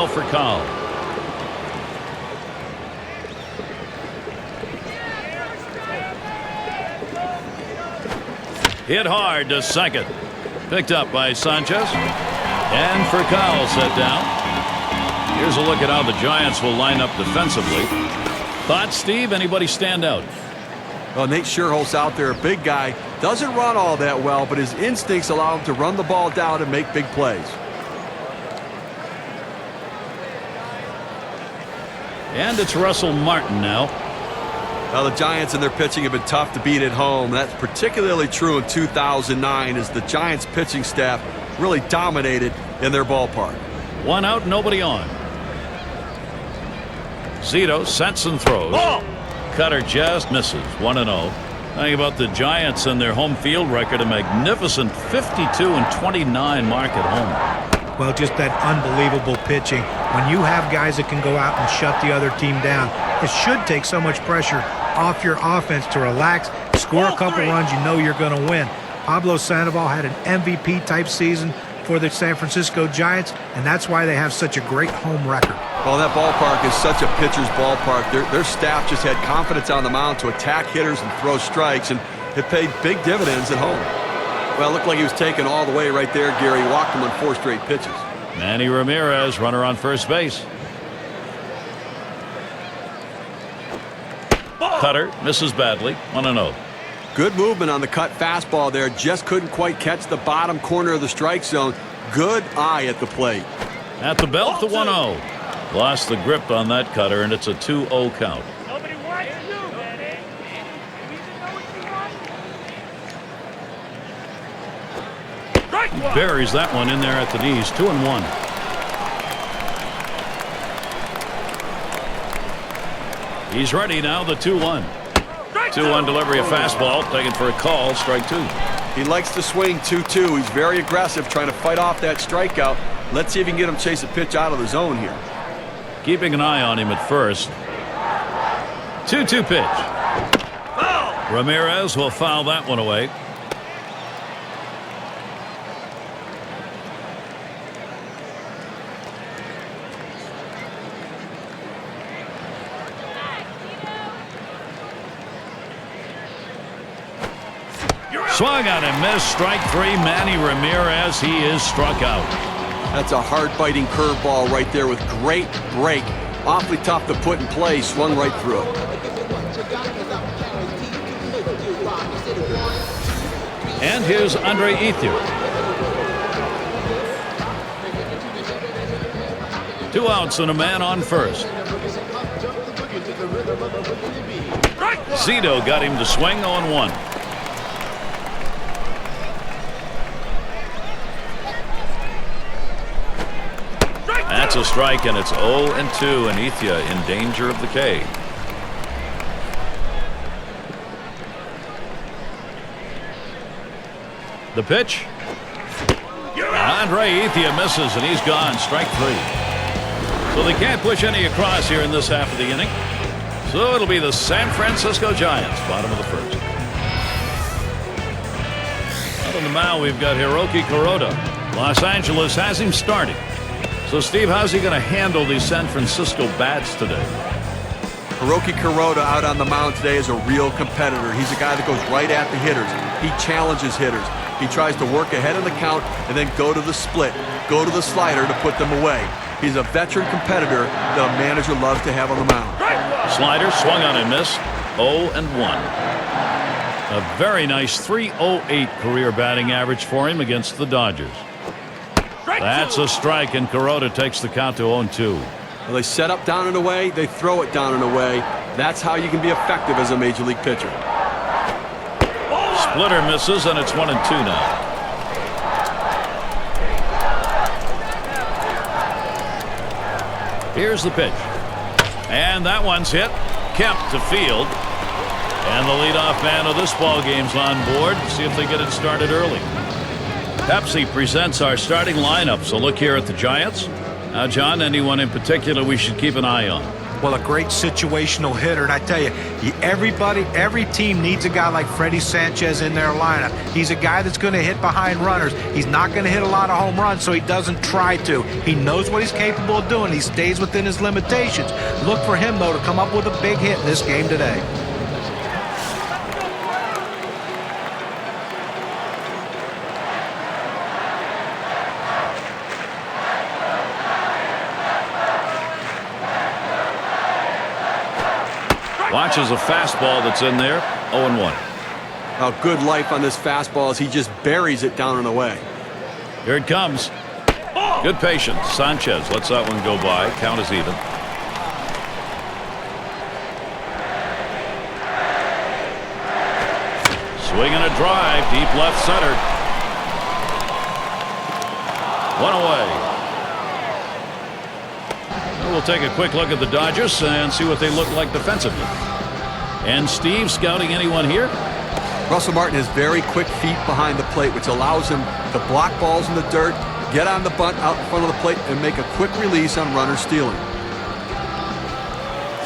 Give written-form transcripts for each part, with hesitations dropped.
ball for Cowell. Hit hard to second. Picked up by Sanchez. And for Cowell set down. Here's a look at how the Giants will line up defensively. Thoughts, Steve? Anybody stand out? Well, Nate Scherholz out there, a big guy. Doesn't run all that well, but his instincts allow him to run the ball down and make big plays. And it's Russell Martin now. Now, the Giants and their pitching have been tough to beat at home. That's particularly true in 2009 as the Giants pitching staff really dominated in their ballpark. One out, nobody on. Zito sets and throws. Oh! Cutter just misses. 1-0. Think about the Giants and their home field record, a magnificent 52-29 mark at home. Well, just that unbelievable pitching. When you have guys that can go out and shut the other team down, it should take so much pressure off your offense to relax, score a couple runs, you know you're going to win. Pablo Sandoval had an MVP-type season for the San Francisco Giants, and that's why they have such a great home record. Well, that ballpark is such a pitcher's ballpark. Their staff just had confidence on the mound to attack hitters and throw strikes, and it paid big dividends at home. Well, it looked like he was taken all the way right there, Gary. Walked him on 4 straight pitches. Manny Ramirez, runner on first base. Cutter misses badly. 1-0. Good movement on the cut fastball there. Just couldn't quite catch the bottom corner of the strike zone. Good eye at the plate. At the belt, the 1-0. Lost the grip on that cutter, and it's a 2-0 count. Nobody wants you, Manny. He buries that one in there at the knees. 2-1. He's ready now, the 2-1. 2-1 delivery of fastball, taken for a call, strike 2. He likes to swing 2-2. He's very aggressive, trying to fight off that strikeout. Let's see if he can get him chase a pitch out of the zone here. Keeping an eye on him at first. 2-2 pitch. Ramirez will foul that one away. Swung on and missed. Strike 3. Manny Ramirez. He is struck out. That's a hard-biting curveball right there with great break. Awfully tough to put in play. Swung right through it. And here's Andre Ethier. 2 outs and a man on first. Zito got him to swing 0-1. That's a strike, and it's 0-2, and Ethier in danger of the K. The pitch. Andre Ethier misses, and he's gone. Strike 3. So they can't push any across here in this half of the inning. So it'll be the San Francisco Giants, bottom of the first. Out on the mound, we've got Hiroki Kuroda. Los Angeles has him starting. So, Steve, how's he going to handle these San Francisco bats today? Hiroki Kuroda out on the mound today is a real competitor. He's a guy that goes right at the hitters. He challenges hitters. He tries to work ahead of the count and then go to the split, go to the slider to put them away. He's a veteran competitor that a manager loves to have on the mound. Slider swung on and missed. 0-1. A very nice 3.08 career batting average for him against the Dodgers. That's a strike, and Kuroda takes the count to 0-2. Well, they set up down and away, they throw it down and away. That's how you can be effective as a major league pitcher. Splitter misses, and it's 1-2 now. Here's the pitch. And that one's hit. Kemp to field. And the leadoff man of this ball game's on board. See if they get it started early. Pepsi presents our starting lineup. So look here at the Giants. Now, John, anyone in particular we should keep an eye on? Well, a great situational hitter, and I tell you, every team needs a guy like Freddie Sanchez in their lineup. He's a guy that's going to hit behind runners. He's not going to hit a lot of home runs, so he doesn't try to. He knows what he's capable of doing. He stays within his limitations. Look for him, though, to come up with a big hit in this game today. Watches a fastball that's in there. 0-1. A good life on this fastball as he just buries it down and away. Here it comes. Good patience. Sanchez lets that one go by. Count is even. Swing and a drive. Deep left center. One away. We'll take a quick look at the Dodgers and see what they look like defensively. And Steve, scouting anyone here? Russell Martin has very quick feet behind the plate, which allows him to block balls in the dirt, get on the bunt out in front of the plate, and make a quick release on runners stealing.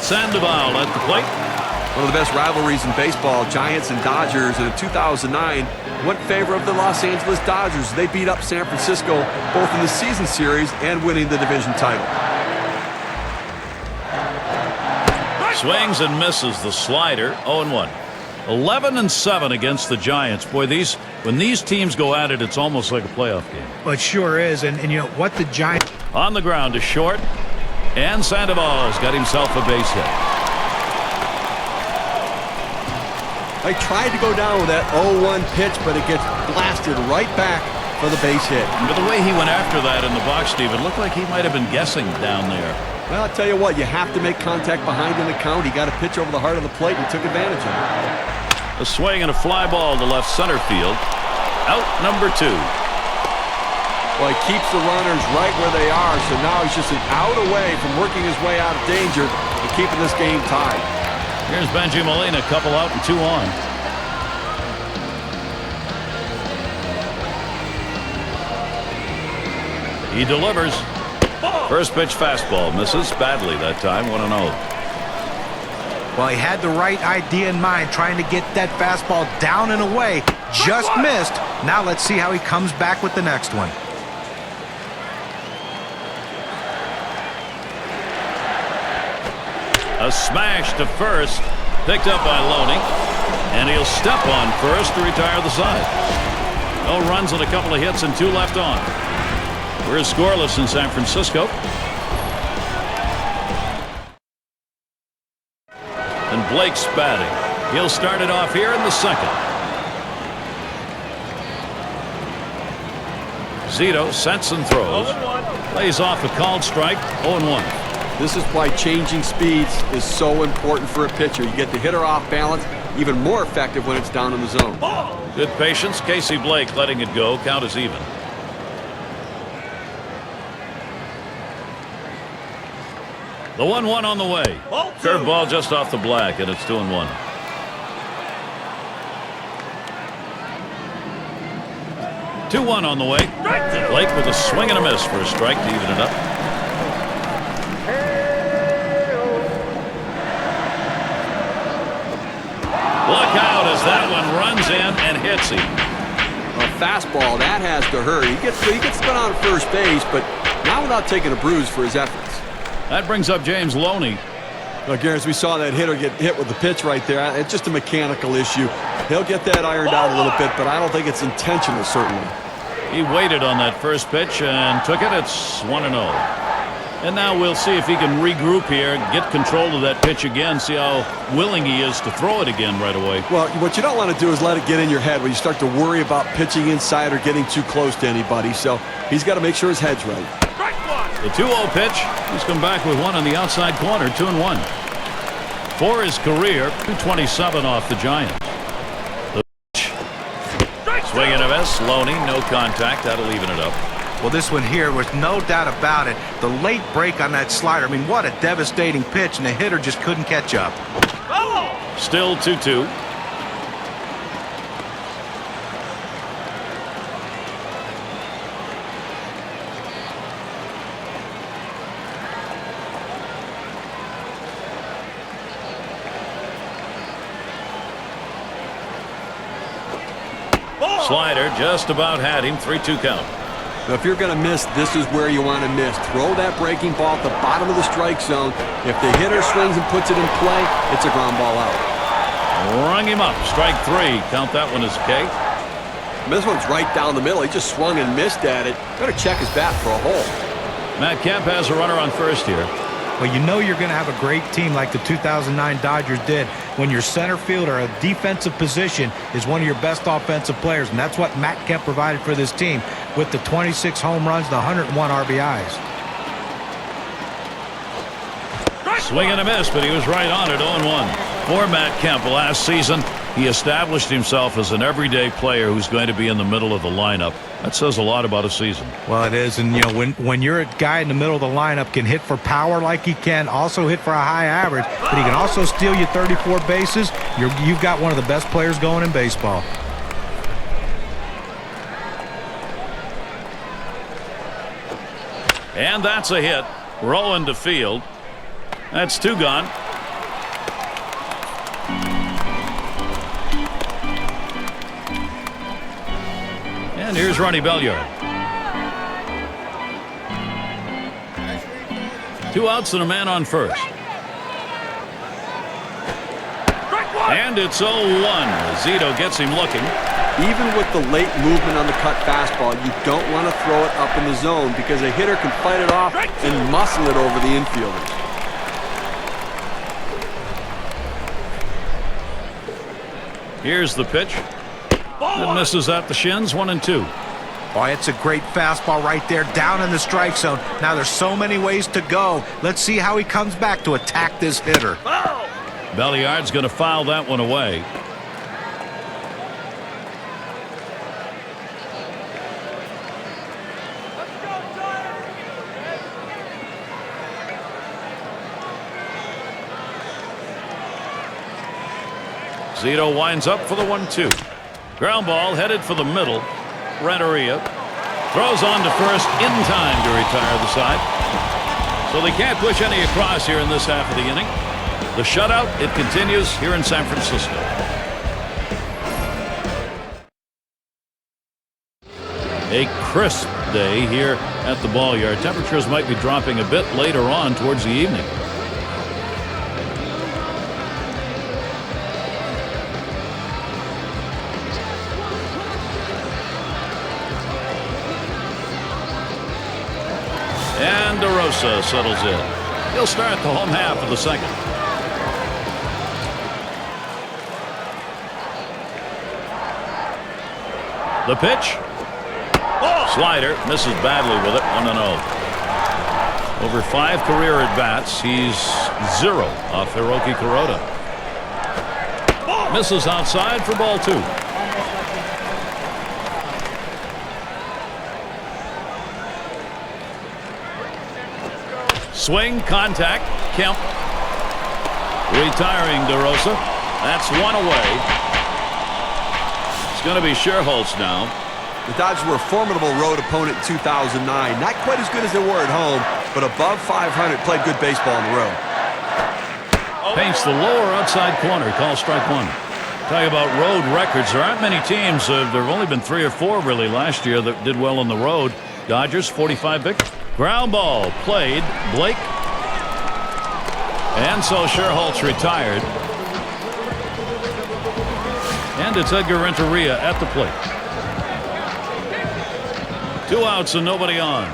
Sandoval at the plate. One of the best rivalries in baseball, Giants and Dodgers, and in 2009 went in favor of the Los Angeles Dodgers. They beat up San Francisco both in the season series and winning the division title. Swings and misses the slider. 0-1. 11-7 against the Giants. Boy, when these teams go at it, it's almost like a playoff game. Well, it sure is, and you know what the Giants... On the ground to short, and Sandoval's got himself a base hit. I tried to go down with that 0-1 pitch, but it gets blasted right back for the base hit. But the way he went after that in the box, Steve, it looked like he might have been guessing down there. Well, I'll tell you what, you have to make contact behind in the count. He got a pitch over the heart of the plate and took advantage of it. A swing and a fly ball to left center field. Out number 2. Well, he keeps the runners right where they are, so now he's just an out away from working his way out of danger and keeping this game tied. Here's Benji Molina, couple out and 2 on. He delivers. First pitch fastball misses badly that time. 1-0. Well, he had the right idea in mind, trying to get that fastball down and away. Just missed. Now let's see how he comes back with the next one. A smash to first. Picked up by Loney. And he'll step on first to retire the side. No runs and a couple of hits and 2 left on. We're scoreless in San Francisco. And Blake's batting. He'll start it off here in the second. Zito sets and throws. Lays off a called strike. 0-1. This is why changing speeds is so important for a pitcher. You get the hitter off balance, even more effective when it's down in the zone. Good patience. Casey Blake letting it go. Count is even. The 1-1 on the way. Curveball just off the black, and it's 2-1. Two 2-1 on the way. Blake with a swing and a miss for a strike to even it up. Look out as that one runs in and hits him. A fastball, that has to hurt. He gets spun on first base, but not without taking a bruise for his efforts. That brings up James Loney. Look, as we saw that hitter get hit with the pitch right there, it's just a mechanical issue. He'll get that ironed out a little bit, but I don't think it's intentional, certainly. He waited on that first pitch and took it. It's 1-0. And now we'll see if he can regroup here, get control of that pitch again, see how willing he is to throw it again right away. Well, what you don't want to do is let it get in your head when you start to worry about pitching inside or getting too close to anybody. So he's got to make sure his head's ready. The 2-0 pitch. He's come back with one on the outside corner, 2-1. For his career, 227 off the Giants. The pitch. Swing and a miss. Loney, no contact. That'll even it up. Well, this one here was no doubt about it. The late break on that slider. I mean, what a devastating pitch, and the hitter just couldn't catch up. Still 2-2. Slider just about had him. 3-2 count. Now, if you're going to miss, this is where you want to miss. Throw that breaking ball at the bottom of the strike zone. If the hitter swings and puts it in play, it's a ground ball out. Rung him up. Strike 3. Count that one as K. This one's right down the middle. He just swung and missed at it. Better check his bat for a hole. Matt Kemp has a runner on first here. Well, you know you're going to have a great team like the 2009 Dodgers did when your center fielder, a defensive position, is one of your best offensive players, and that's what Matt Kemp provided for this team with the 26 home runs, the 101 RBIs. Swing and a miss, but he was right on it. 0-1. For Matt Kemp last season, he established himself as an everyday player who's going to be in the middle of the lineup. That says a lot about a season. Well, it is, and you know when you're a guy in the middle of the lineup can hit for power like he can, also hit for a high average, but he can also steal you 34 bases. You've got one of the best players going in baseball. And that's a hit. Rolling to field. That's 2 gone. And here's Ronnie Belliard. 2 outs and a man on first. And it's 0-1. Zito gets him looking. Even with the late movement on the cut fastball, you don't want to throw it up in the zone because a hitter can fight it off and muscle it over the infielders. Here's the pitch. It misses at the shins. 1-2. Oh, it's a great fastball right there down in the strike zone. Now there's so many ways to go. Let's see how he comes back to attack this hitter. Belliard's going to foul that one away. Zito winds up for the 1-2. Ground ball headed for the middle. Renteria throws on to first in time to retire the side. So they can't push any across here in this half of the inning. The shutout, it continues here in San Francisco. A crisp day here at the ball yard. Temperatures might be dropping a bit later on towards the evening. And DeRosa settles in. He'll start the home half of the second. The pitch. Slider misses badly with it. 1-0. Over 5 career at-bats. He's 0 off Hiroki Kuroda. Misses outside for ball 2. Swing, contact, Kemp. Retiring DeRosa. That's 1 away. It's going to be Scherholtz now. The Dodgers were a formidable road opponent in 2009. Not quite as good as they were at home, but above 500, played good baseball on the road. Paints the lower outside corner. Call strike 1. Talk about road records. There aren't many teams. There have only been 3 or 4 really last year that did well on the road. Dodgers 45 victories. Ground ball played. Blake. And so Scherholtz retired. And it's Edgar Renteria at the plate. 2 outs and nobody on.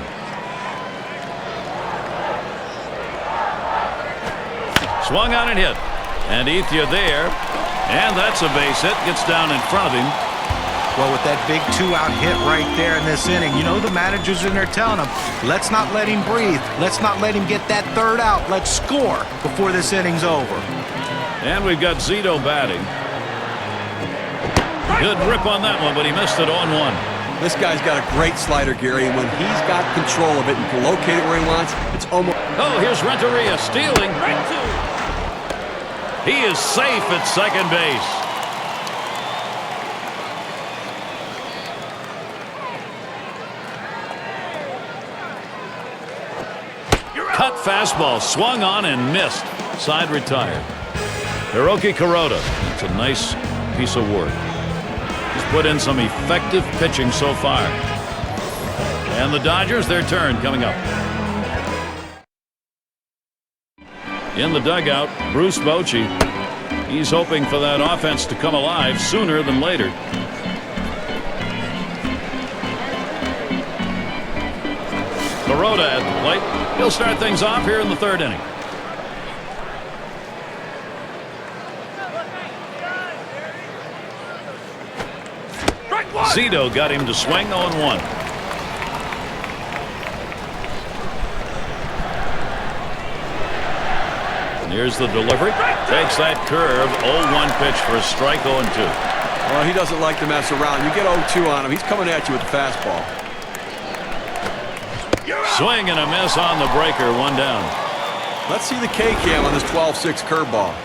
Swung on and hit. And Ethier there. And that's a base hit. Gets down in front of him. Well, with that big 2-out hit right there in this inning, you know the managers in there telling him, let's not let him breathe. Let's not let him get that 3rd out. Let's score before this inning's over. And we've got Zito batting. Good rip on that one, but he missed it on 1. This guy's got a great slider, Gary, and when he's got control of it and can locate it where he wants, it's almost... Oh, here's Renteria stealing. He is safe at second base. Cut fastball, swung on and missed. Side retired. Hiroki Kuroda. That's a nice piece of work. He's put in some effective pitching so far. And the Dodgers, their turn coming up. In the dugout, Bruce Bochy. He's hoping for that offense to come alive sooner than later. Kuroda at the plate. He'll start things off here in the third inning. Zito got him to swing 0-1. And here's the delivery. Takes that curve. 0-1 pitch for a strike. 0-2. Well, he doesn't like to mess around. You get 0-2 on him, he's coming at you with the fastball. Swing and a miss on the breaker. 1 down. Let's see the K-cam on this 12-6 curveball.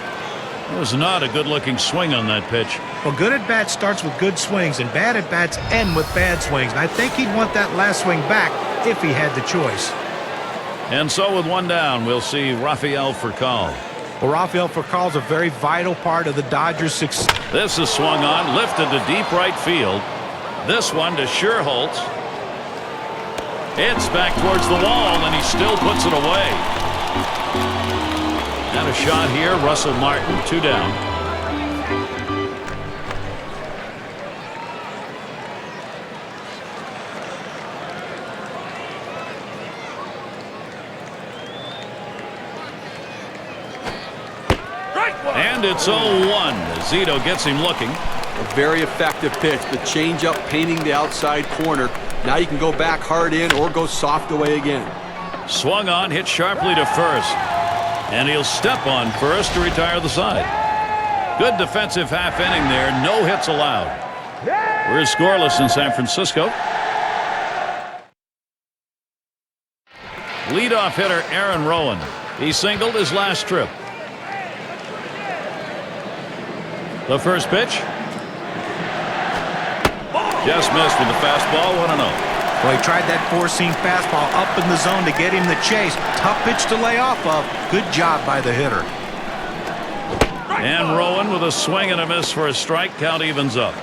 It was not a good-looking swing on that pitch. Well, good at bat starts with good swings, and bad at bats end with bad swings. And I think he'd want that last swing back if he had the choice. And so with 1 down, we'll see Rafael Furcal. Well, Rafael Furcal's a very vital part of the Dodgers' success. This is swung on, lifted to deep right field. This one to Scherholz. It's back towards the wall, and he still puts it away. And a shot here, Russell Martin, 2 down. And it's 0-1 as Zito gets him looking. A very effective pitch. The changeup painting the outside corner. Now you can go back hard in or go soft away again. Swung on, hit sharply to first. And he'll step on first to retire the side. Good defensive half inning there. No hits allowed. We're scoreless in San Francisco. Leadoff hitter Aaron Rowan. He singled his last trip. The first pitch. Just missed with the fastball. 1-0. Well, he tried that four-seam fastball up in the zone to get him the chase. Tough pitch to lay off of. Good job by the hitter. And Rowan with a swing and a miss for a strike. Count evens up.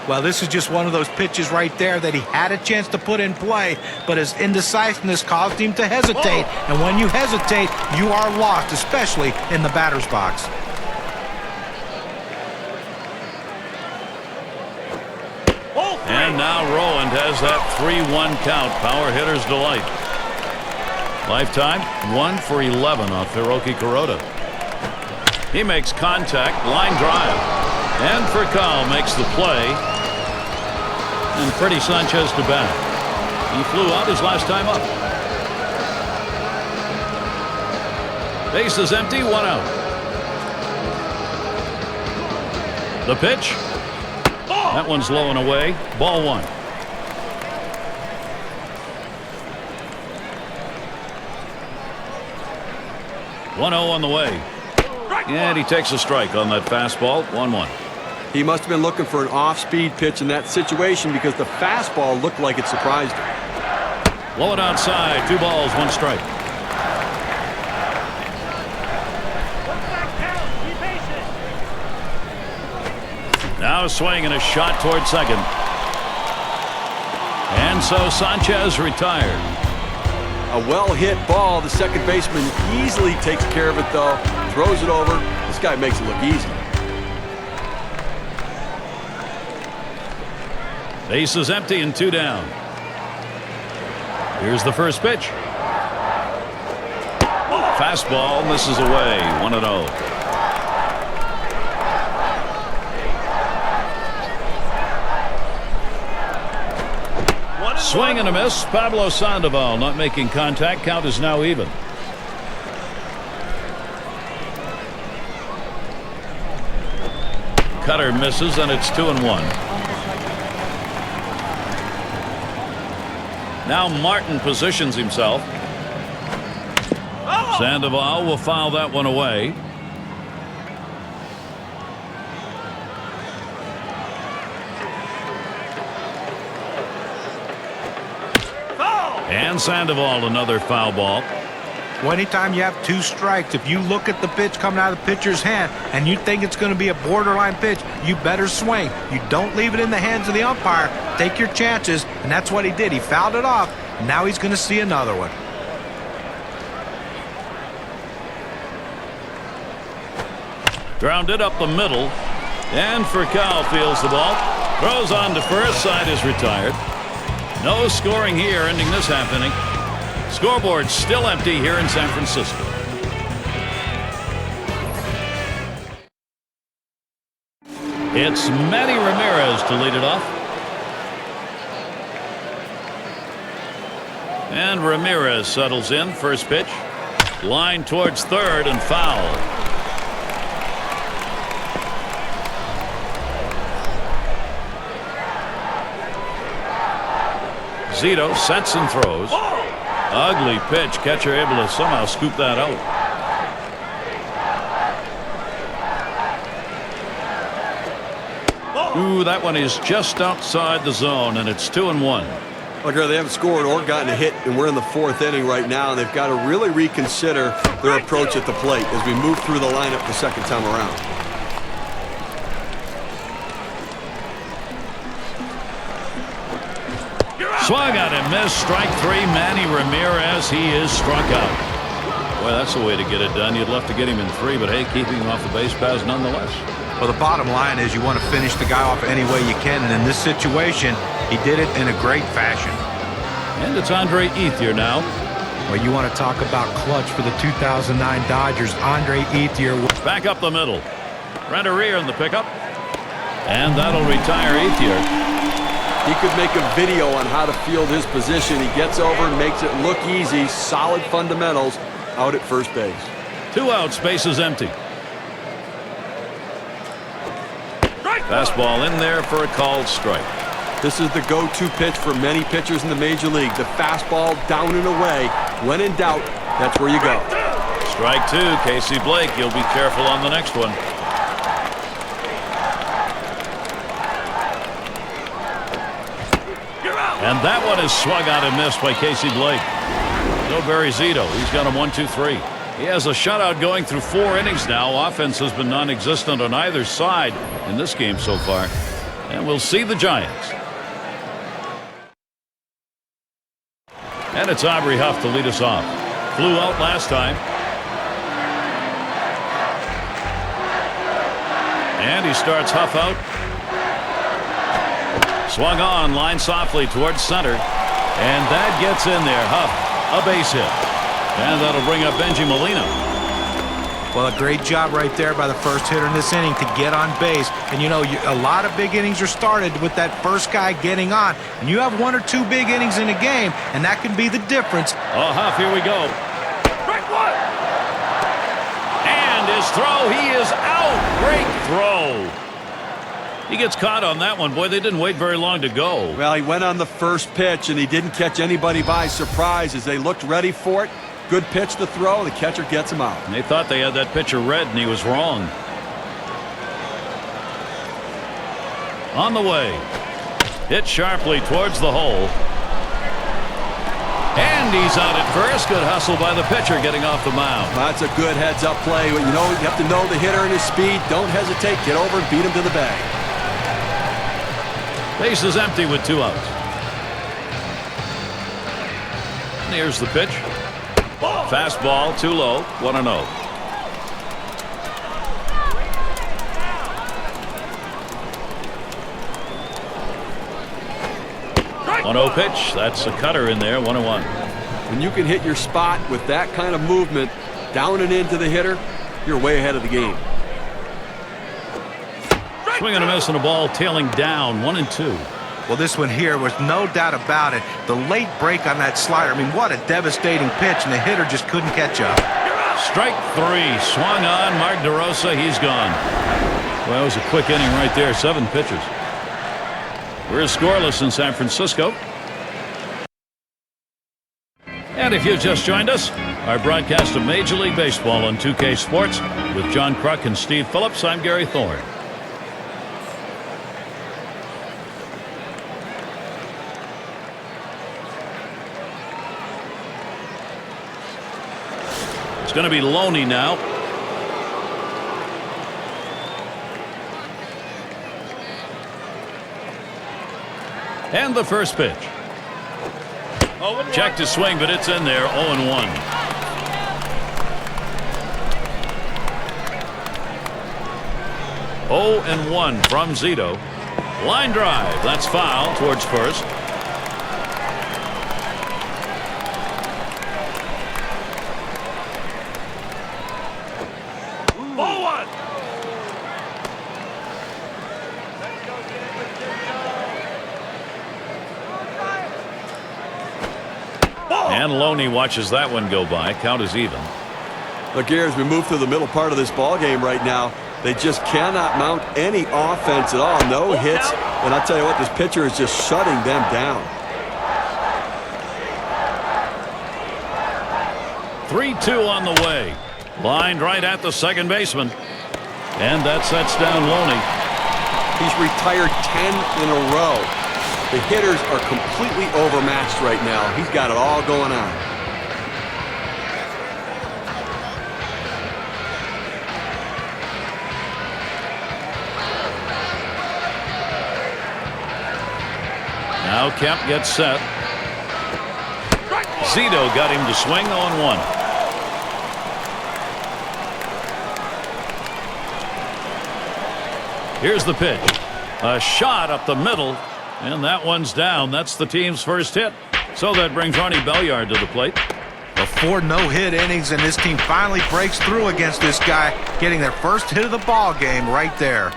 Well, this is just one of those pitches right there that he had a chance to put in play, but his indecisiveness caused him to hesitate. And when you hesitate, you are lost, especially in the batter's box. And now Rowan has that 3-1 count. Power hitter's delight. Lifetime 1 for 11 off Hiroki Kuroda. He makes contact, line drive. And Furcal makes the play. And Freddie Sanchez to bat. He flew out his last time up. Base is empty, 1 out. The pitch. That one's low and away. Ball 1. On the way. And he takes a strike on that fastball. 1-1. He must have been looking for an off-speed pitch in that situation because the fastball looked like it surprised him. Blow it outside. 2 balls, 1 strike. Now a swing and a shot toward second. And so Sanchez retired. A well-hit ball. The second baseman easily takes care of it, though. Throws it over. This guy makes it look easy. Base is empty and 2 down. Here's the first pitch. Fastball misses away. 1-0. Swing and a miss. Pablo Sandoval not making contact. Count is now even. Cutter misses, and it's 2-1. Now Martin positions himself. Sandoval will foul that one away. And Sandoval another foul ball. Well, anytime you have 2 strikes, if you look at the pitch coming out of the pitcher's hand and you think it's going to be a borderline pitch, you better swing. You don't leave it in the hands of the umpire. Take your chances, and that's what he did. He fouled it off, and now he's going to see another one. Grounded up the middle, and Furcal fields the ball. Throws on to first, side is retired. No scoring here, ending this half inning. Scoreboard still empty here in San Francisco. It's Manny Ramirez to lead it off. And Ramirez settles in. First pitch. Line towards third and foul. Zito sets and throws. Ugly pitch. Catcher able to somehow scoop that out. Ooh, that one is just outside the zone, and it's 2-1. Well, they haven't scored or gotten a hit, and we're in the 4th inning right now, and they've got to really reconsider their approach at the plate as we move through the lineup the second time around. Swung on and missed. Strike 3. Manny Ramirez. He is struck out. Well, that's the way to get it done. You'd love to get him in 3, but hey, keeping him off the base paths nonetheless. Well, the bottom line is you want to finish the guy off any way you can, and in this situation, he did it in a great fashion. And it's Andre Ethier now. Well, you want to talk about clutch for the 2009 Dodgers. Andre Ethier. Back up the middle. Renteria in the pickup. And that'll retire Ethier. He could make a video on how to field his position. He gets over and makes it look easy. Solid fundamentals out at first base. 2 outs, base is empty. Fastball in there for a called strike. This is the go-to pitch for many pitchers in the major league. The fastball down and away. When in doubt, that's where you go. Strike 2. Casey Blake. You'll be careful on the next one. And that one is swung out and missed by Casey Blake. No Barry Zito. He's got him 1-2-3. He has a shutout going through 4 innings now. Offense has been non-existent on either side in this game so far. And we'll see the Giants. And it's Aubrey Huff to lead us off. Flew out last time. And he starts Huff out. Swung on, line softly towards center. And that gets in there. Huff, a base hit. And that'll bring up Benji Molina. Well, a great job right there by the first hitter in this inning to get on base. And, you know, a lot of big innings are started with that first guy getting on. And you have 1 or 2 big innings in a game, and that can be the difference. Oh, Huff, here we go. Strike 1. And his throw, he is out. Great throw. He gets caught on that one. Boy, they didn't wait very long to go. Well, he went on the first pitch, and he didn't catch anybody by surprise as they looked ready for it. Good pitch to throw. The catcher gets him out. And they thought they had that pitcher read, and he was wrong. On the way. Hit sharply towards the hole. And he's out at first. Good hustle by the pitcher getting off the mound. That's a good heads-up play. You know, you have to know the hitter and his speed. Don't hesitate. Get over and beat him to the bag. Base is empty with 2 outs. And here's the pitch. Fastball too low. 1-0. One 0 pitch. That's a cutter in there. 1-1. When you can hit your spot with that kind of movement down and into the hitter, you're way ahead of the game. Swing and a miss on a ball tailing down 1-2. Well, this one here was no doubt about it. The late break on that slider. I mean, what a devastating pitch, and the hitter just couldn't catch up. Strike 3. Swung on. Mark DeRosa. He's gone. Well, it was a quick inning right there. 7 pitches. We're scoreless in San Francisco. And if you've just joined us, our broadcast of Major League Baseball on 2K Sports with John Kruk and Steve Phillips. I'm Gary Thorne. It's going to be Loney now. And the first pitch. Checked his swing, but it's in there. 0-1. Oh and 1 from Zito. Line drive. That's foul towards first. Ball one. And Loney watches that one go by. Count is even. Look here, as we move through the middle part of this ball game right now, they just cannot mount any offense at all. No hits. And I'll tell you what, this pitcher is just shutting them down. 3-2 on the way. Lined right at the second baseman. And that sets down Loney. He's retired 10 in a row. The hitters are completely overmatched right now. He's got it all going on. Now Kemp gets set. Zito got him to swing. 0-1. Here's the pitch. A shot up the middle. And that one's down. That's the team's first hit. So that brings Ronnie Belliard to the plate. The 4 no-hit innings, and this team finally breaks through against this guy, getting their first hit of the ball game right there.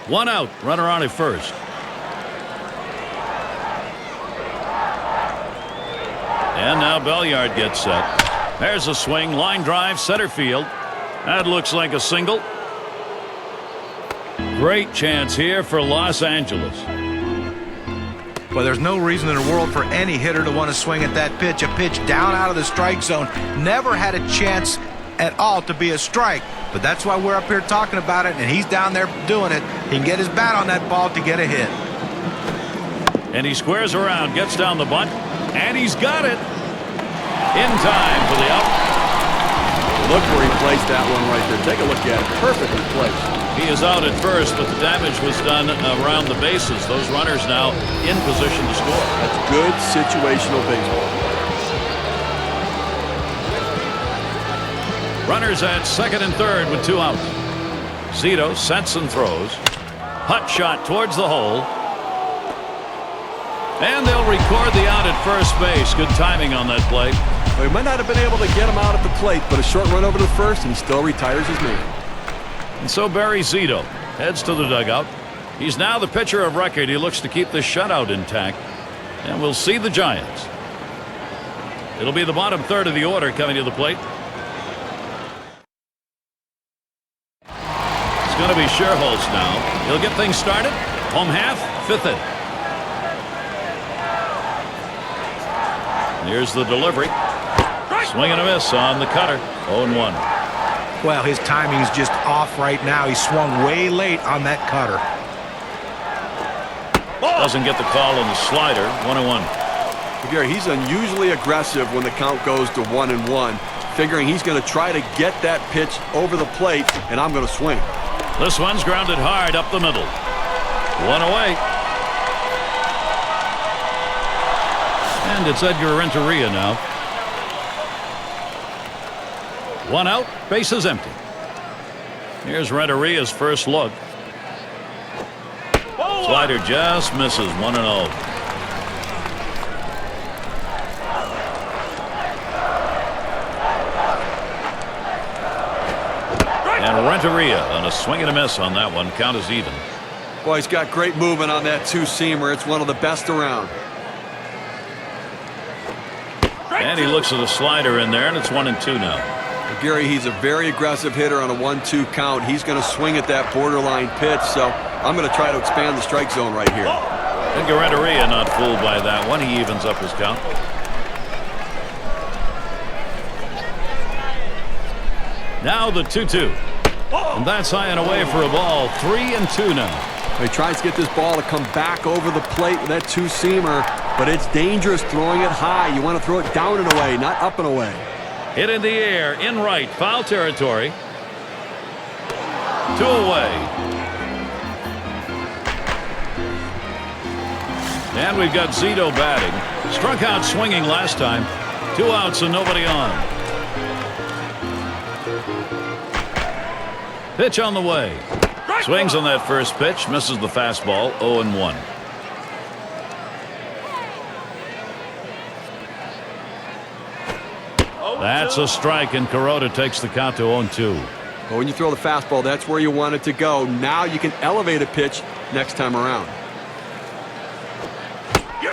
1 out. Runner on at first. And now Belliard gets set. There's a swing. Line drive. Center field. That looks like a single. Great chance here for Los Angeles. Well, there's no reason in the world for any hitter to want to swing at that pitch. A pitch down out of the strike zone. Never had a chance at all to be a strike. But that's why we're up here talking about it, and he's down there doing it. He can get his bat on that ball to get a hit. And he squares around, gets down the bunt, and he's got it. In time for the out. Look where he placed that one right there. Take a look at it. Perfectly placed. He is out at first, but the damage was done around the bases. Those runners now in position to score. That's good situational baseball. Runners at second and third with 2 outs. Zito sets and throws. Hut shot towards the hole. And they'll record the out at first base. Good timing on that play. Well, he might not have been able to get him out at the plate, but a short run over to first, and he still retires his man. And so Barry Zito heads to the dugout. He's now the pitcher of record. He looks to keep the shutout intact. And we'll see the Giants. It'll be the bottom third of the order coming to the plate. It's going to be Scherholz now. He'll get things started. Home half, 5th inning. Here's the delivery. Swing and a miss on the cutter. 0-1. Well, his timing's just off right now. He swung way late on that cutter. Doesn't get the call on the slider. 1-1. Gary, he's unusually aggressive when the count goes to 1-1, figuring he's going to try to get that pitch over the plate, and I'm going to swing. This one's grounded hard up the middle. 1 away. And it's Edgar Renteria now. 1 out, bases empty. Here's Renteria's first look. Slider just misses. 1-0. And Renteria on a swing and a miss on that one. Count is even. Boy, he's got great movement on that 2-seamer. It's one of the best around. And he looks at a slider in there, and it's 1-2 now. Gary, he's a very aggressive hitter on a 1-2 count. He's going to swing at that borderline pitch, so I'm going to try to expand the strike zone right here. Edgar Renteria not fooled by that one. He evens up his count. Now the 2-2. And that's high and away for a ball. 3-2 now. He tries to get this ball to come back over the plate with that 2-seamer, but it's dangerous throwing it high. You want to throw it down and away, not up and away. Hit in the air, in right, foul territory. 2 away. And we've got Zito batting. Struck out swinging last time. 2 outs and nobody on. Pitch on the way. Swings on that first pitch, misses the fastball, 0-1. That's a strike, and Kuroda takes the count to 0-2. But when you throw the fastball, that's where you want it to go. Now you can elevate a pitch next time around.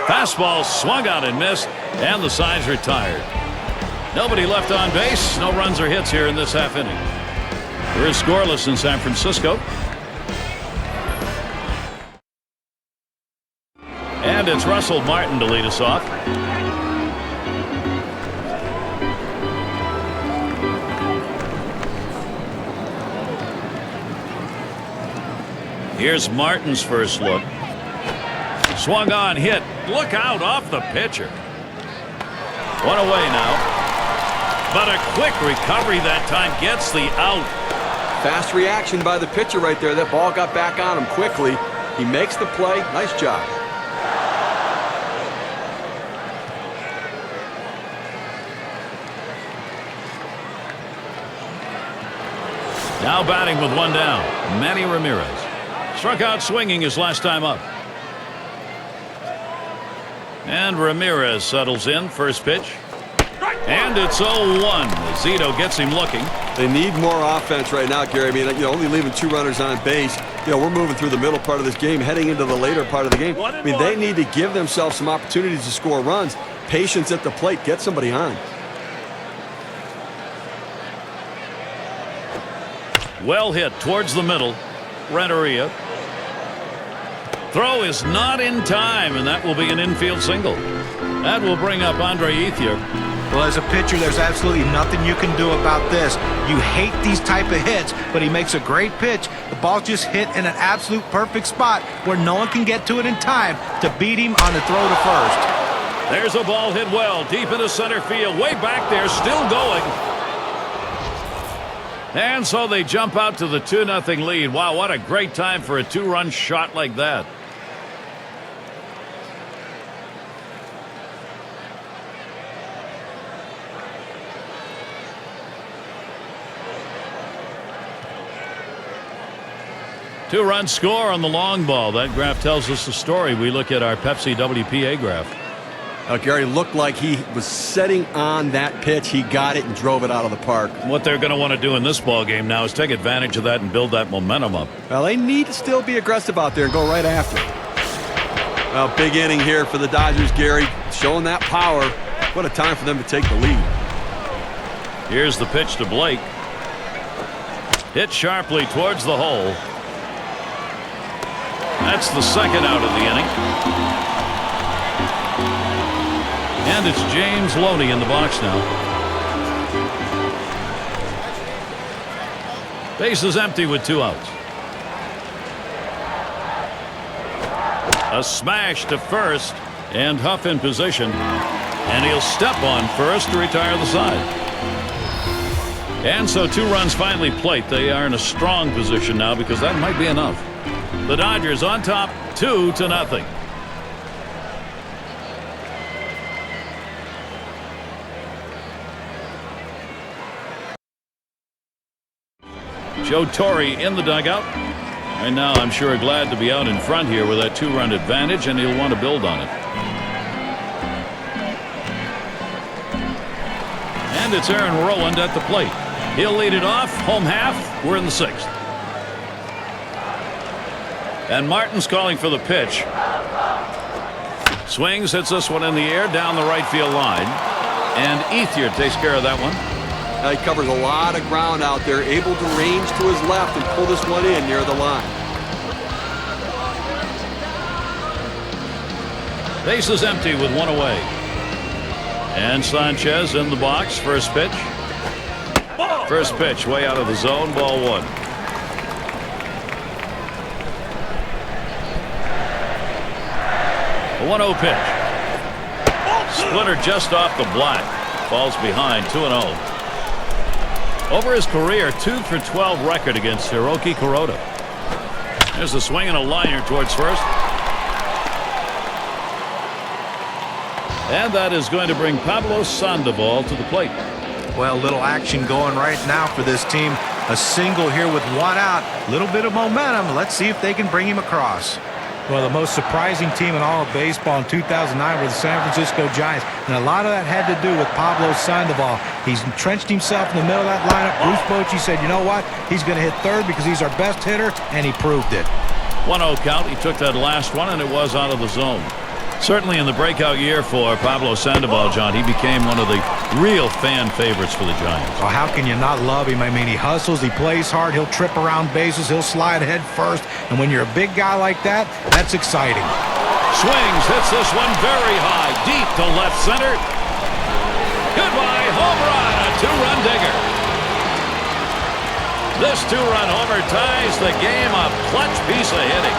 Fastball swung out and missed, and the side's retired. Nobody left on base. No runs or hits here in this half inning. We're scoreless in San Francisco. And it's Russell Martin to lead us off. Here's Martin's first look. Swung on, hit. Look out off the pitcher. 1 away now. But a quick recovery that time gets the out. Fast reaction by the pitcher right there. That ball got back on him quickly. He makes the play. Nice job. Now batting with 1 down, Manny Ramirez. Struck out swinging his last time up. And Ramirez settles in, first pitch. And it's 0-1. Zito gets him looking. They need more offense right now, Gary. I mean, only leaving 2 runners on base. We're moving through the middle part of this game, heading into the later part of the game. I mean, they need to give themselves some opportunities to score runs. Patience at the plate. Get somebody on. Well hit towards the middle. Renteria. Throw is not in time, and that will be an infield single. That will bring up Andre Ethier. Well, as a pitcher, there's absolutely nothing you can do about this. You hate these type of hits, but he makes a great pitch. The ball just hit in an absolute perfect spot where no one can get to it in time to beat him on the throw to first. There's a ball hit well, deep into center field, way back there, still going. And so they jump out to the 2-0 lead. Wow, what a great time for a 2-run shot like that. Two-run score on the long ball. That graph tells us the story. We look at our Pepsi WPA graph. Gary looked like he was setting on that pitch. He got it and drove it out of the park. What they're going to want to do in this ball game now is take advantage of that and build that momentum up. Well, they need to still be aggressive out there and go right after it. Well, big inning here for the Dodgers, Gary. Showing that power. What a time for them to take the lead. Here's the pitch to Blake. Hit sharply towards the hole. That's the second out of the inning. And it's James Loney in the box now. Base is empty with 2 outs. A smash to first, and Huff in position. And he'll step on first to retire the side. And so 2 runs finally plate. They are in a strong position now because that might be enough. The Dodgers on top 2-0. Joe Torre in the dugout. And now I'm sure glad to be out in front here with that 2-run advantage, and he'll want to build on it. And it's Aaron Rowand at the plate. He'll lead it off, home half. We're in the 6th. And Martin's calling for the pitch. Swings, hits this one in the air down the right field line. And Ethier takes care of that one. He covers a lot of ground out there, able to range to his left and pull this one in near the line. Base is empty with 1 away. And Sanchez in the box. First pitch. First pitch way out of the zone. Ball 1. A 1-0 pitch. Splitter just off the black. Falls behind 2-0. Over his career, 2 for 12 record against Hiroki Kuroda. There's a swing and a liner towards first. And that is going to bring Pablo Sandoval to the plate. Well, little action going right now for this team. A single here with one out. Little bit of momentum. Let's see if they can bring him across. Well, the most surprising team in all of baseball in 2009 were the San Francisco Giants. And a lot of that had to do with Pablo Sandoval. He's entrenched himself in the middle of that lineup. Bruce Bochy said, you know what? He's going to hit third because he's our best hitter, and he proved it. 1-0 count. He took that last one, and it was out of the zone. Certainly in the breakout year for Pablo Sandoval, John, he became one of the real fan favorites for the Giants. Well, how can you not love him? I mean, he hustles, he plays hard, he'll trip around bases, he'll slide head first. And when you're a big guy like that, that's exciting. Swings, hits this one very high, deep to left center. Goodbye, home run, a 2-run digger. This 2-run homer ties the game, a clutch piece of hitting.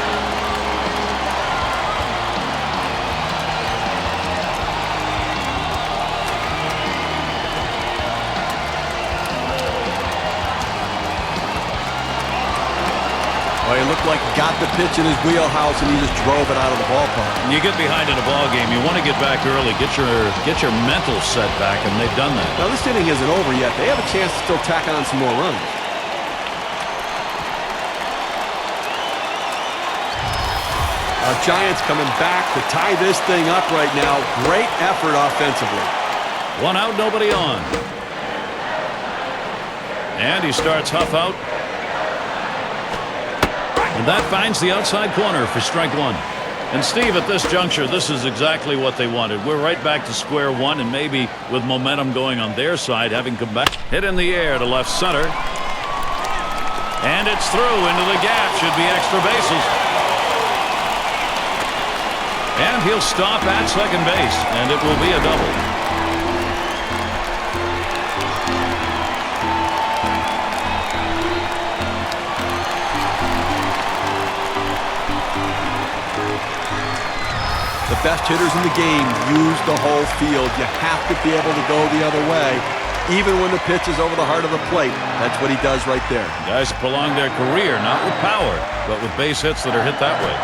Well, he looked like he got the pitch in his wheelhouse, and he just drove it out of the ballpark. You get behind in a ball game, you want to get back early, get your mental set back, and they've done that. Now, this inning isn't over yet. They have a chance to still tack on some more runs. Giants coming back to tie this thing up right now. Great effort offensively. 1 out, nobody on. And he starts Huff out. And that finds the outside corner for strike 1. And Steve, at this juncture, this is exactly what they wanted. We're right back to square one, and maybe with momentum going on their side, having come back. Hit in the air to left center. And it's through into the gap. Should be extra bases. And he'll stop at second base, and it will be a double. The best hitters in the game use the whole field. You have to be able to go the other way, even when the pitch is over the heart of the plate. That's what he does right there. Guys prolong their career, not with power, but with base hits that are hit that way.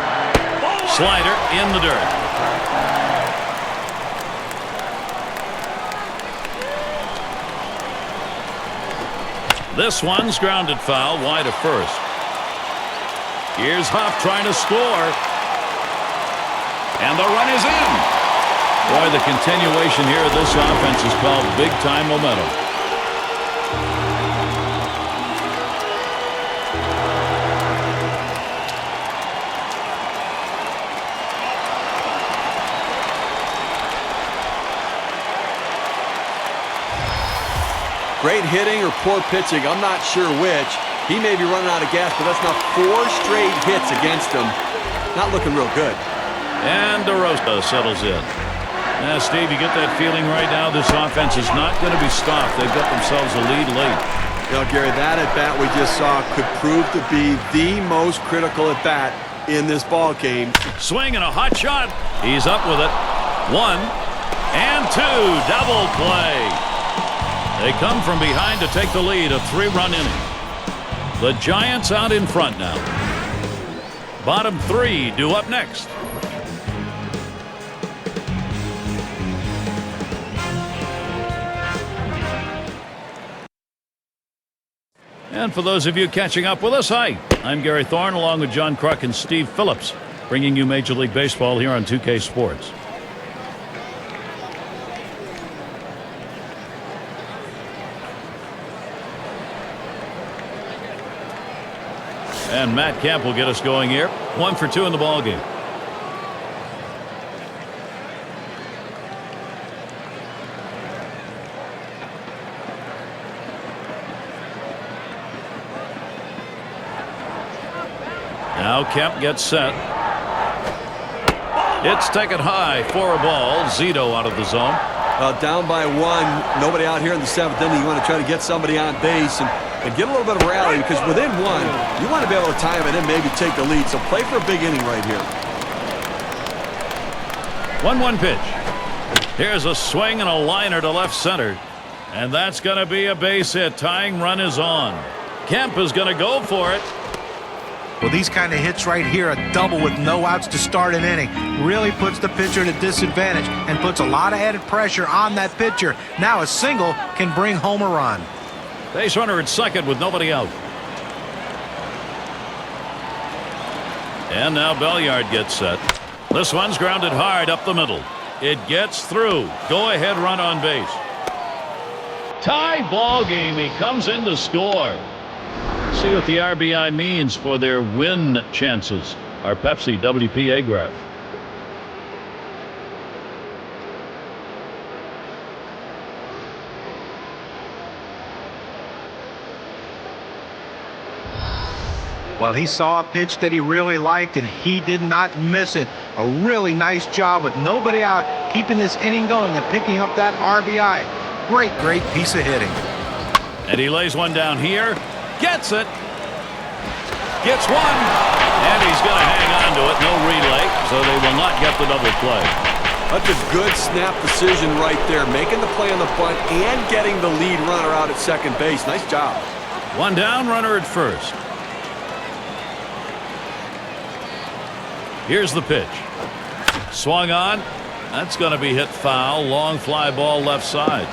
Slider in the dirt. This one's grounded foul wide of first. Here's Huff trying to score. And the run is in. Boy, the continuation here of this offense is called big-time momentum. Great hitting or poor pitching, I'm not sure which. He may be running out of gas, but that's now 4 straight hits against him. Not looking real good. And DeRosa settles in. Now, Steve, you get that feeling right now this offense is not going to be stopped. They've got themselves a lead late. You know, Gary, that at-bat we just saw could prove to be the most critical at-bat in this ball game. Swing and a hot shot. He's up with it. 1 and 2. Double play. They come from behind to take the lead, a 3-run inning. The Giants out in front now. Bottom 3 due up next. And for those of you catching up with us, hi, I'm Gary Thorne along with John Kruk and Steve Phillips, bringing you Major League Baseball here on 2K Sports. And Matt Kemp will get us going here. 1 for 2 in the ball game. Now Kemp gets set. It's taken high for a ball. Zito out of the zone. Down by 1, nobody out here in the 7th inning. You want to try to get somebody on base and get a little bit of rally, because within 1, you want to be able to time it and maybe take the lead. So play for a big inning right here. 1-1 pitch. Here's a swing and a liner to left center. And that's going to be a base hit. Tying run is on. Kemp is going to go for it. Well, these kind of hits right here, a double with no outs to start an inning, really puts the pitcher at a disadvantage and puts a lot of added pressure on that pitcher. Now a single can bring home a run. Base runner at second with nobody out. And now Belliard gets set. This one's grounded hard up the middle. It gets through. Go ahead run on base. Tie ball game. He comes in to score. See what the RBI means for their win chances. Our Pepsi WPA graph. Well, he saw a pitch that he really liked, and he did not miss it. A really nice job with nobody out, keeping this inning going and picking up that RBI. Great piece of hitting. And he lays one down here. Gets it. Gets one. And he's going to hang on to it. No relay, so they will not get the double play. That's a good snap decision right there. Making the play on the bunt and getting the lead runner out at second base. Nice job. One down, runner at first. Here's the pitch. Swung on. That's going to be hit foul. Long fly ball left side.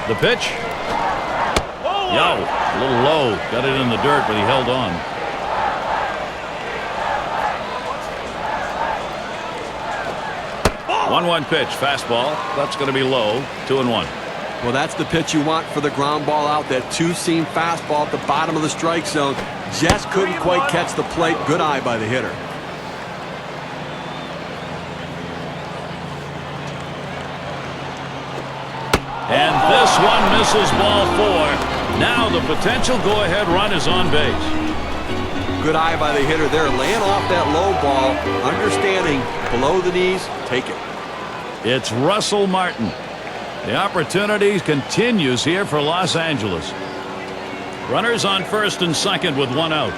The pitch. Yo, a little low. Got it in the dirt, but he held on. One pitch. Fastball. That's going to be low. 2-1. Well, that's the pitch you want for the ground ball out. That two-seam fastball at the bottom of the strike zone. Just couldn't quite catch the plate. Good eye by the hitter. And this one misses ball 4. Now the potential go-ahead run is on base. Good eye by the hitter there. Laying off that low ball. Understanding below the knees. Take it. It's Russell Martin. The opportunity continues here for Los Angeles. Runners on first and second with one out.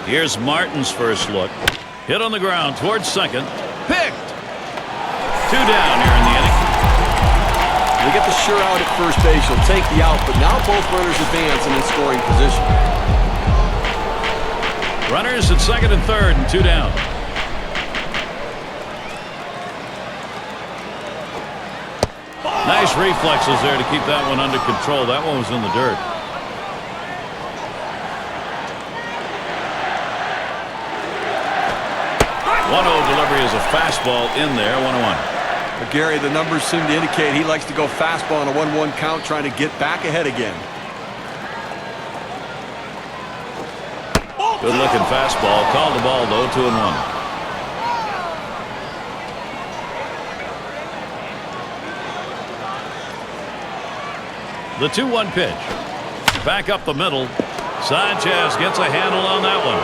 Here's Martin's first look. Hit on the ground towards second. Picked. 2 down here in the inning. They get the sure out at first base. You'll take the out, but now both runners advance and in scoring position. Runners at second and third and 2 down. Nice reflexes there to keep that one under control. That one was in the dirt. Delivery is a fastball in there. 1-1. But Gary, the numbers seem to indicate he likes to go fastball on a 1-1 count, trying to get back ahead again. Good looking fastball. Called the ball though. 2-1. The 2-1 pitch. Back up the middle. Sanchez gets a handle on that one.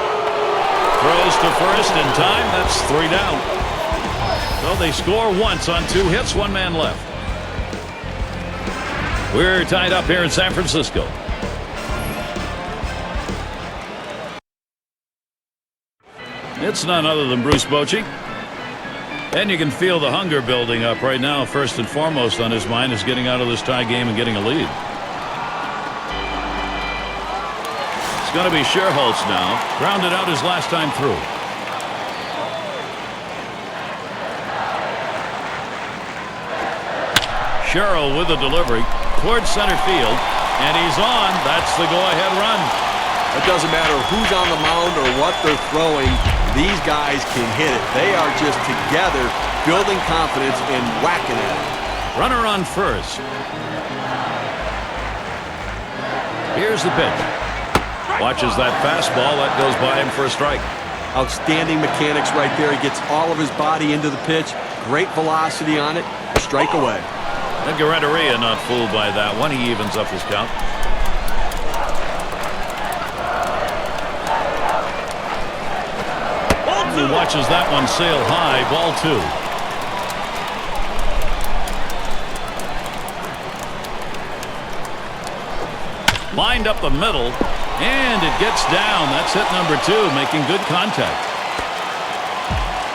Throws to first in time. That's 3 down. So they score once on 2 hits. 1 man left. We're tied up here in San Francisco. It's none other than Bruce Bochy. And you can feel the hunger building up right now. First and foremost on his mind is getting out of this tie game and getting a lead. It's going to be Scherholtz now. Grounded out his last time through. Sherrill with the delivery towards center field. And he's on. That's the go-ahead run. It doesn't matter who's on the mound or what they're throwing. These guys can hit it. They are just together, building confidence and whacking at it. Runner on first. Here's the pitch. Watches that fastball. That goes by him for a strike. Outstanding mechanics right there. He gets all of his body into the pitch. Great velocity on it. Strike away. And Renteria not fooled by that one. He evens up his count. He watches that one sail high. Ball 2. Lined up the middle. And it gets down. That's hit number 2, making good contact.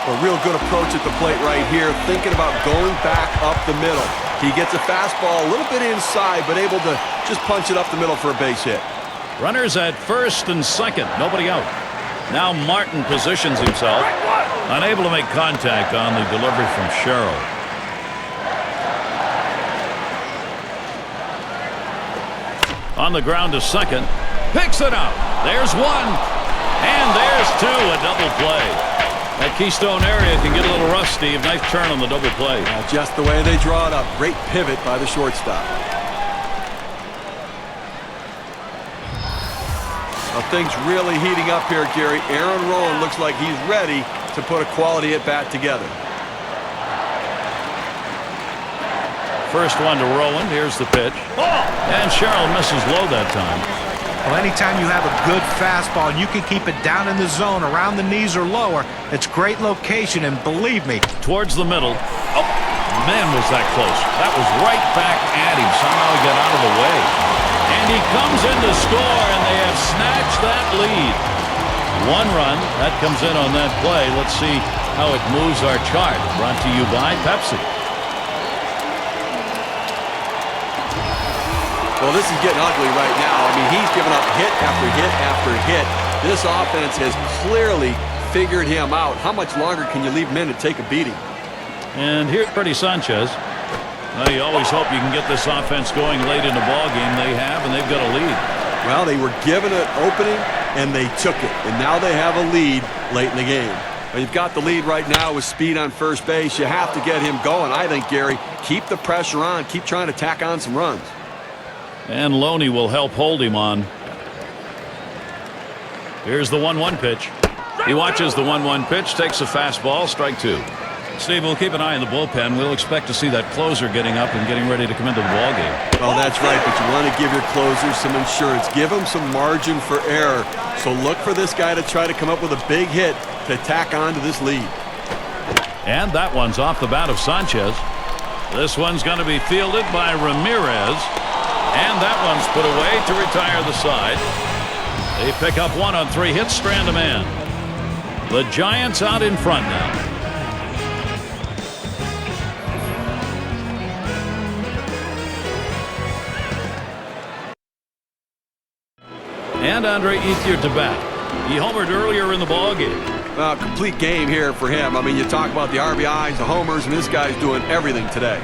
A real good approach at the plate right here, thinking about going back up the middle. He gets a fastball a little bit inside, but able to just punch it up the middle for a base hit. Runners at first and second. Nobody out. Now Martin positions himself. Unable to make contact on the delivery from Sherrill. On the ground to second. Picks it out. There's one. And there's 2. A double play. That Keystone area can get a little rusty. A nice turn on the double play. Just the way they draw it up. Great pivot by the shortstop. Well, things really heating up here, Gary. Aaron Rowand looks like he's ready to put a quality at bat together. First one to Rowand. Here's the pitch. And Sherrill misses low that time. Well, anytime you have a good fastball and you can keep it down in the zone around the knees or lower, it's great location, and believe me. Towards the middle. Oh, man, was that close. That was right back at him. Somehow he got out of the way. And he comes in to score, and they have snatched that lead. 1 run. That comes in on that play. Let's see how it moves our chart. Brought to you by Pepsi. Well, this is getting ugly right now. I mean, he's given up hit after hit after hit. This offense has clearly figured him out. How much longer can you leave him in and take a beating? And here's Freddie Sanchez. Well, you always hope you can get this offense going late in the ball game. They have, and they've got a lead. Well, they were given an opening, and they took it. And now they have a lead late in the game. Well, you've got the lead right now with Speed on first base. You have to get him going, I think, Gary. Keep the pressure on. Keep trying to tack on some runs. And Loney will help hold him on. Here's the 1-1 pitch. He watches the 1-1 pitch, takes a fastball, strike 2. Steve, we'll keep an eye on the bullpen. We'll expect to see that closer getting up and getting ready to come into the ball game. Well, that's right, but you want to give your closers some insurance. Give them some margin for error. So look for this guy to try to come up with a big hit to tack on to this lead. And that one's off the bat of Sanchez. This one's going to be fielded by Ramirez. And that one's put away to retire the side. They pick up 1 on 3 hits, strand a man. The Giants out in front now. And Andre Ethier to bat. He homered earlier in the ballgame. Well, complete game here for him. I mean, you talk about the RBIs, the homers, and this guy's doing everything today.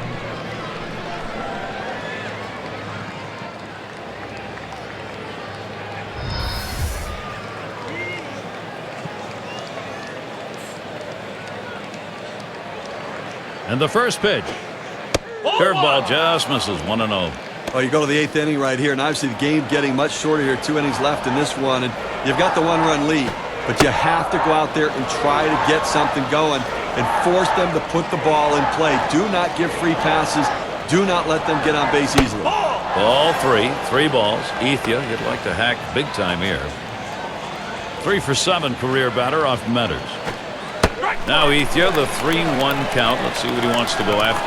And the first pitch. Curveball just misses. 1-0. Oh, you go to the 8th inning right here, and obviously the game getting much shorter here. 2 innings left in this one, and you've got the 1-run lead. But you have to go out there and try to get something going and force them to put the ball in play. Do not give free passes. Do not let them get on base easily. Ball 3. 3 balls. Ethier, you'd like to hack big time here. 3 for 7 career batter off Metters. Now Ethier, the 3-1 count. Let's see what he wants to go after.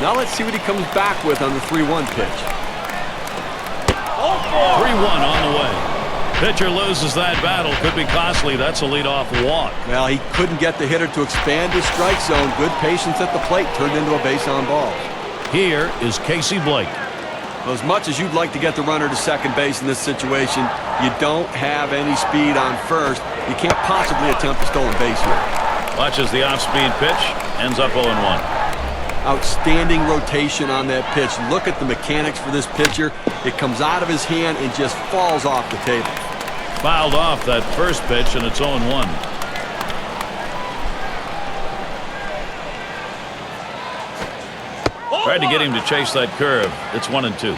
Now let's see what he comes back with on the 3-1 pitch. 3-1 on the way. Pitcher loses that battle. Could be costly. That's a leadoff walk. Well, he couldn't get the hitter to expand his strike zone. Good patience at the plate turned into a base on balls. Here is Casey Blake. Well, as much as you'd like to get the runner to second base in this situation, you don't have any speed on first. You can't possibly attempt a stolen base here. Watches the off-speed pitch. Ends up 0-1. Outstanding rotation on that pitch. Look at the mechanics for this pitcher. It comes out of his hand and just falls off the table. Fouled off that first pitch, and it's 0-1. Tried to get him to chase that curve. It's 1-2.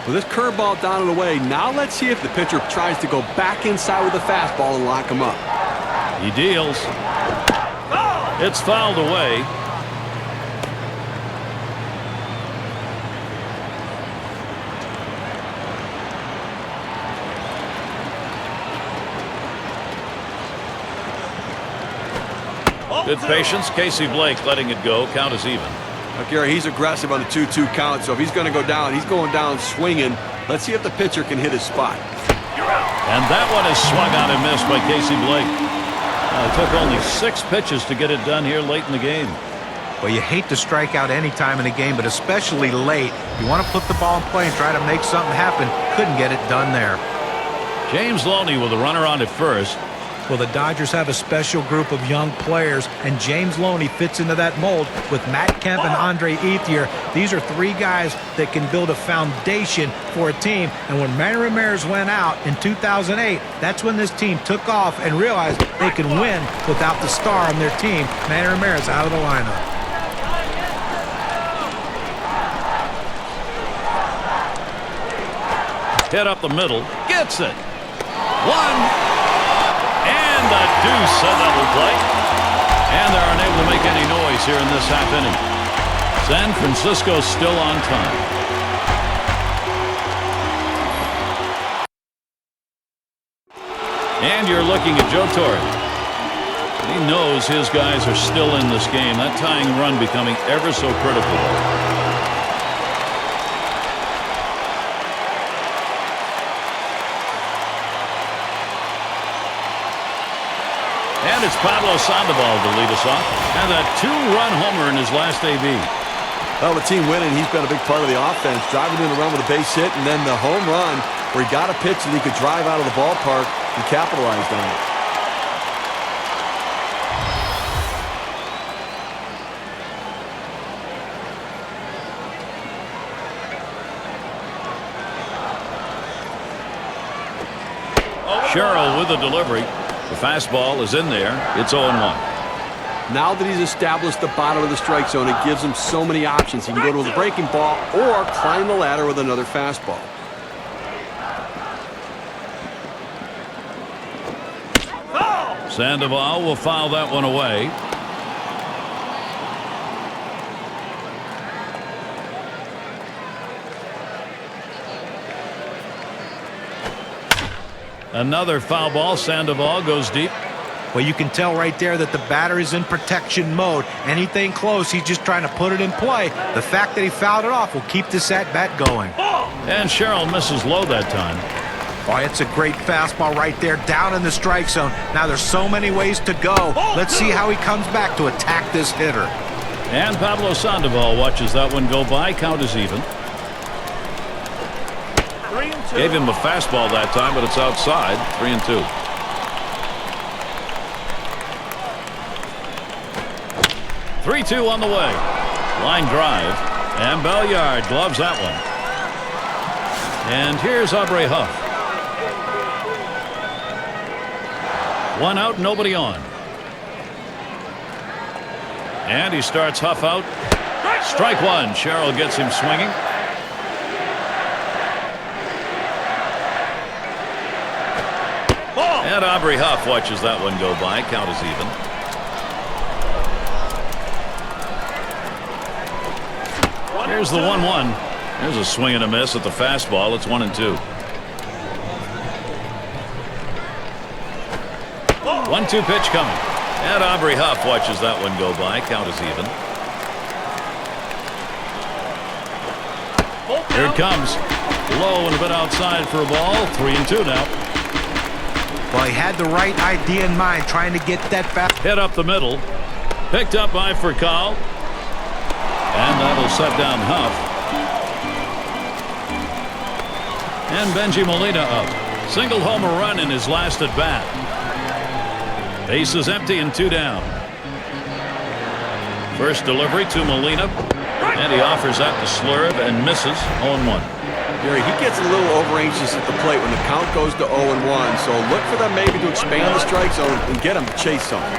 With this curveball down and away, now let's see if the pitcher tries to go back inside with the fastball and lock him up. He deals. It's fouled away. Good patience. Casey Blake letting it go. Count is even. Now, Gary, he's aggressive on the 2-2 count, so if he's going to go down, he's going down swinging. Let's see if the pitcher can hit his spot. And that one is swung on and missed by Casey Blake. It took only 6 pitches to get it done here late in the game. Well, you hate to strike out any time in a game, but especially late. You want to put the ball in play and try to make something happen. Couldn't get it done there. James Loney with a runner on at first. Well, the Dodgers have a special group of young players, and James Loney fits into that mold with Matt Kemp and Andre Ethier. These are 3 guys that can build a foundation for a team. And when Manny Ramirez went out in 2008, that's when this team took off and realized they can win without the star on their team. Manny Ramirez out of the lineup. Hit up the middle. Gets it. 1. And a deuce, a double play. And they're unable to make any noise here in this half inning. San Francisco still on time. And you're looking at Joe Torre. He knows his guys are still in this game. That tying run becoming ever so critical. And it's Pablo Sandoval to lead us off. And a 2-run homer in his last AB. Well, the team winning, he's been a big part of the offense. Driving in the run with a base hit, and then the home run where he got a pitch that he could drive out of the ballpark and capitalized on it. Sherrill with the delivery. The fastball is in there. It's 0-1. Now that he's established the bottom of the strike zone, it gives him so many options. He can go to the breaking ball or climb the ladder with another fastball. Sandoval will foul that one away. Another foul ball. Sandoval goes deep. Well, you can tell right there that the batter is in protection mode. Anything close, he's just trying to put it in play. The fact that he fouled it off will keep this at-bat going. And Sherrill misses low that time. Oh, it's a great fastball right there, down in the strike zone. Now there's so many ways to go. Let's see how he comes back to attack this hitter. And Pablo Sandoval watches that one go by. Count is even. Gave him a fastball that time, but it's outside. 3-2. Three-two on the way. Line drive. And Belliard gloves that one. And here's Aubrey Huff. 1 out, nobody on. And he starts Huff out. Strike 1. Sherrill gets him swinging. And Aubrey Huff watches that one go by. Count is even. Here's the 1-1. There's a swing and a miss at the fastball. It's 1-2. 1-2 pitch coming. And Aubrey Huff watches that one go by. Count is even. Here it comes. Low and a bit outside for a ball. 3-2 now. Well, he had the right idea in mind, trying to get that fast. Hit up the middle. Picked up by Furcal. And that'll set down Huff. And Benji Molina up. Single homer run in his last at bat. Base is empty and 2 down. First delivery to Molina. And he offers that to Slurve and misses. 0-1. Gary, he gets a little over-anxious at the plate when the count goes to 0-1, so look for them maybe to expand the strike zone and get him to chase something.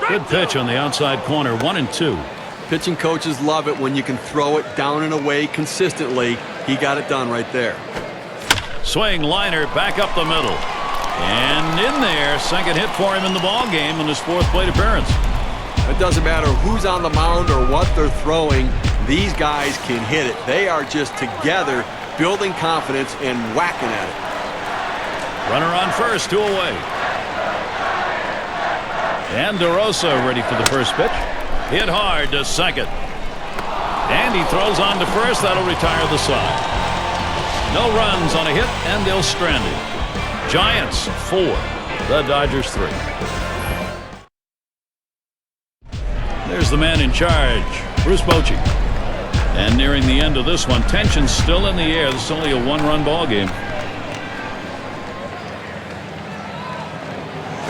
Good pitch on the outside corner. 1-2. Pitching coaches love it when you can throw it down and away consistently. He got it done right there. Swing liner back up the middle. And in there, second hit for him in the ball game in his 4th plate appearance. It doesn't matter who's on the mound or what they're throwing. These guys can hit it. They are just together building confidence and whacking at it. Runner on first, 2 away. And DeRosa ready for the first pitch. Hit hard to second. And he throws on to first. That'll retire the side. No runs on a hit, and they'll strand him. Giants 4, the Dodgers 3. There's the man in charge, Bruce Bochy. And nearing the end of this one, tension's still in the air. This is only a one-run ball game.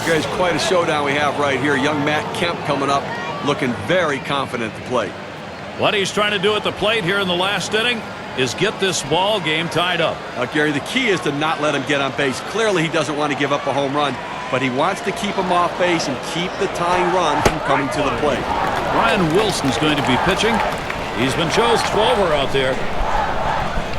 Okay, it's quite a showdown we have right here. Young Matt Kemp coming up, looking very confident at the plate. What he's trying to do at the plate here in the last inning is get this ball game tied up. Now, Gary, the key is to not let him get on base. Clearly, he doesn't want to give up a home run, but he wants to keep him off base and keep the tying run from coming to the plate. Brian Wilson's going to be pitching. He's been chosen 12er out there.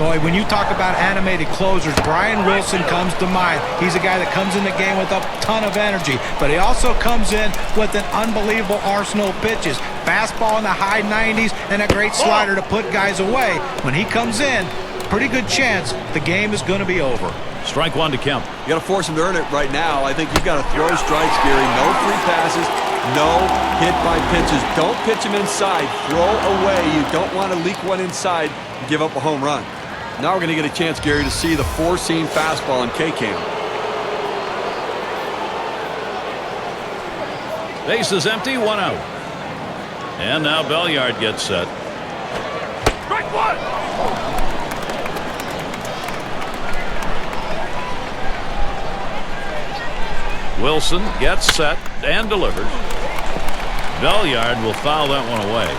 Boy, when you talk about animated closers, Brian Wilson comes to mind. He's a guy that comes in the game with a ton of energy, but he also comes in with an unbelievable arsenal of pitches. Fastball in the high 90s and a great slider to put guys away. When he comes in, pretty good chance the game is going to be over. Strike one to Kemp. You got to force him to earn it right now. I think you've got to throw strikes, Gary. No free passes, no hit by pitches. Don't pitch him inside. Throw away. You don't want to leak one inside and give up a home run. Now we're going to get a chance, Gary, to see the four-seam fastball in K-Cam. Base is empty, one out. And now Belliard gets set. Strike one! Wilson gets set and delivers. Belliard will foul that one away.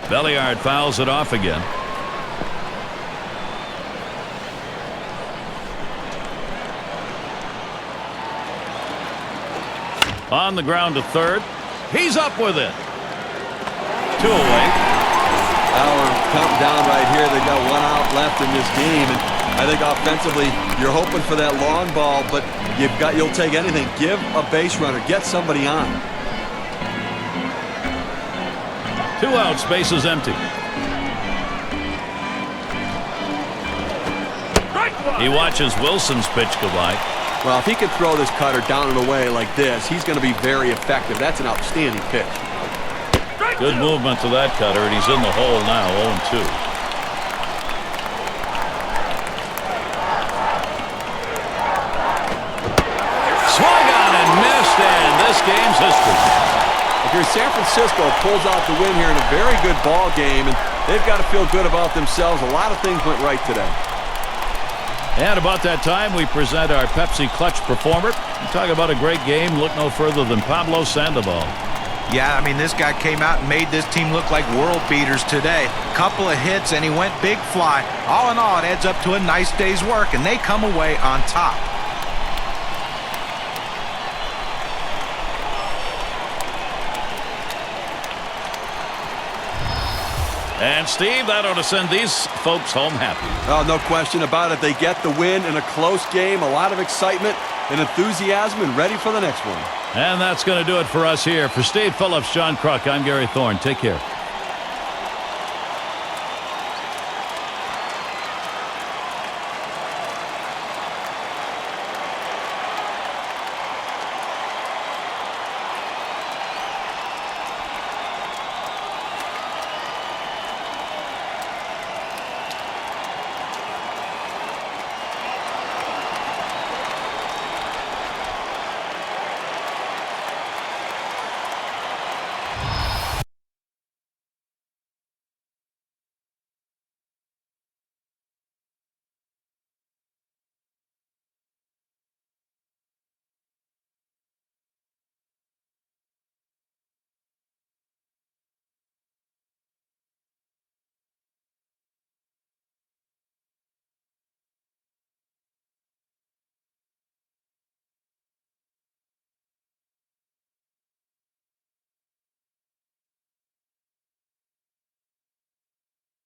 Belliard fouls it off again. On the ground to third. He's up with it. 2 away. Now we're counting down right here. They've got 1 out left in this game, and I think offensively you're hoping for that long ball, but you'll take anything. Give a base runner. Get somebody on. 2 outs, base is empty. He watches Wilson's pitch go by. Well, if he can throw this cutter down and away like this, he's going to be very effective. That's an outstanding pitch. Good movement to that cutter, and he's in the hole now, 0-2. Swung on and missed, and this game's history. Here, San Francisco pulls out the win here in a very good ball game, and they've got to feel good about themselves. A lot of things went right today. And about that time, we present our Pepsi Clutch performer. We talk about a great game. Look no further than Pablo Sandoval. Yeah, I mean, this guy came out and made this team look like world beaters today. Couple of hits, and he went big fly. All in all, it adds up to a nice day's work, and they come away on top. And, Steve, that ought to send these folks home happy. Oh, no question about it. They get the win in a close game, a lot of excitement and enthusiasm, and ready for the next one. And that's going to do it for us here. For Steve Phillips, John Kruk, I'm Gary Thorne. Take care.